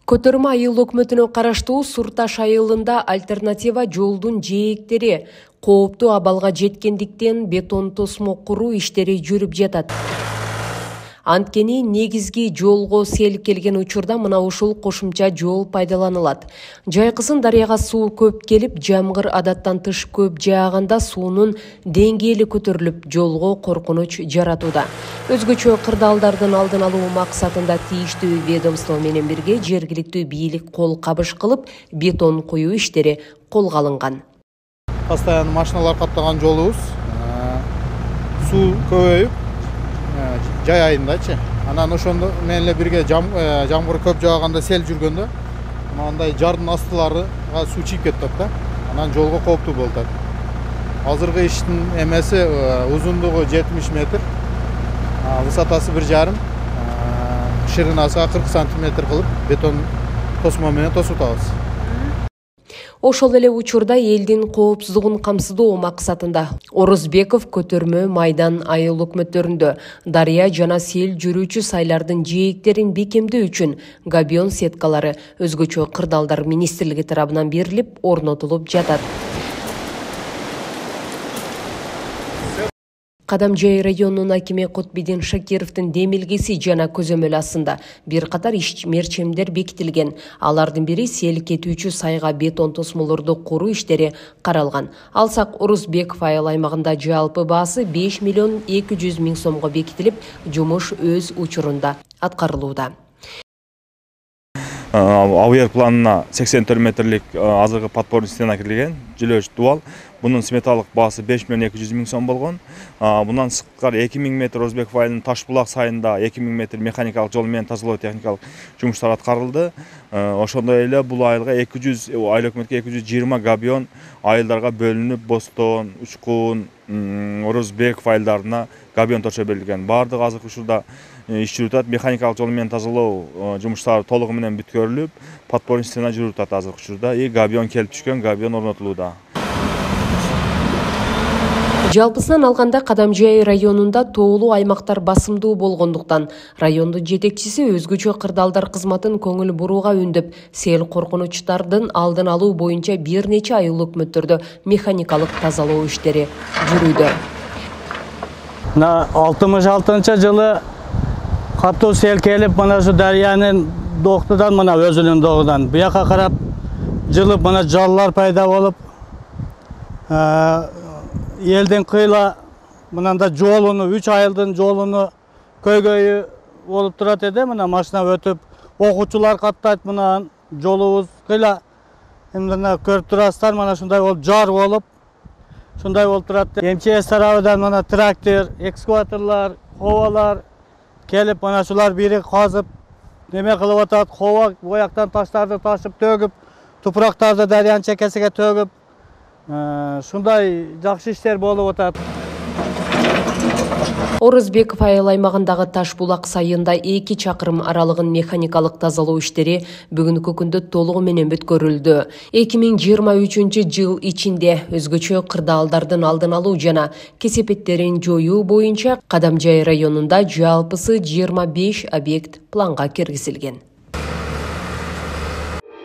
Көтөрмө айыл өкмөтүнө караштуу Сурташ айылында альтернатива жолдун жээктери кооптуу абалга жеткендиктен бетон тосмо куруу иштери жүрүп жатат. Анткени негизги жолго сел келген учурда мына ушул кошумча жол пайдаланылат. Жайкысын дарыяга суу көп келип, жамгыр адаттан тыш көп жааганда суунун деңгээли көтөрүлүп, жолго коркунуч жаратууда. Өзгөчө кырдаалдардын алдын алуу максатында тийиштүү ведомство менен бирге жергиликтүү бийлик кол кабыш кылып, бетон куюу иштери колго алынган. Постоянно машиналар каттаган жолубуз суу көбөйүп, жай айындачы. Анан ошондо менен эле бирге жамгыр көп жааганда сел жүргөндө мындай жардын астыларыга суу чийип кетип атат да. Анан жолго кооптуу болуп атат. Азыркы иштин эмеси узундугу 70 метр, высотасы 1,5, ширинасы 40 сантиметр кылып бетон тосмо менен тосуп атабыз. Ошол эле учурда элдин коопсуздугун камсыздоо максатында Орозбеков көтөрмө майдан айыл өкмөттөрүндө дарыя жана сел жүрүүчү сайлардын жээктерин бекемдөө үчүн габион сеткалары өзгөчө кырдаалдар министрлиги тарабынан берилип, орнотулуп жатат. Кадамжай районунун акими Кутбидин Шакировдун демилгеси жана көзөмөл астында бир катар иш-мерчемдер бекитилген. Алардын бири сел кетүүчү сайга бетон тосмолорду куруу иштери каралган. Алсак Орозбеков айыл аймагында жалпы баасы 5 миллион 200 миң сомго бекитилип, жумуш өз учурунда аткарылууда. АВР планына 84 метрлик азыркы подпорный стена кирилген, жилөөч дубал. Bunun smetалық баасы 5 миллион 200 миң сом болгон. Bundan сырткары 2000 метр Орозбеков айылынын Ташбулак сайында 2000 метр механикалык жол менен тазалоо техникалык жумуштар аткарылды. Ошондой эле бул айылга айыл өкмөткө 220 габион айылдарга бөлүнүп, Бостон, Учкун, Орозбеков айылдарына габион тошо берилген. Бардыгы азыркы учурда иш жүрүп атат. Механикалык жол менен тазалоо жумуштары толугу менен бүткөрүлүп, подпорный стена жүрүп атат азыркы учурда. Габион келип түшкөн, габион орнотулууда. Жалпысынан алганда Кадамжай районунда тоолуу аймактар басымдуу болгондуктан райондун жетекчиси өзгөчө кырдаалдар кызматын көңүл бурууга үндөп, сел коркунучтардын алдын алуу боюнча бир нече айыл өкмөттөрдө механикалык тазалоо иштери жүрүүдө. 66-жылы катуу сел келип, мына ушу дарыянын доктудан, мына өзүнүн догудан буяка карап жылып, мына жаллар пайда болуп, элдин кыйла мынанда жолуну, 3 айылдын жолуну көйгөйү болуп турат эди. Мына машина өтүп, окуучулар каттайт, мына жолубуз кыйла мына көрүп турасыздар, мына ушундай болуп жар болуп, ушундай болуп турат. МЧС тарабынан мына трактор, экскаваторлор, ховалар келип, мына ушулар бири казып, неме кылып атат, хова бояктан таштарды ташып төгүп, тупурактарды дарыянын чекесиге төгүп, шундай жакшы иштер болуп атат. Орозбеков айыл аймагындагы Ташбулак сайында 2 чакырым аралыгын механикалык тазалоо иштери бүгүнкү күндө толугу менен бүткөрүлдү. 2023 жыл ичинде өзгөчө кырдаалдардын алдын алуу жана кесепеттерин жоюу боюнча Кадамжай районунда жалпысы 25 объект планга киргизилген.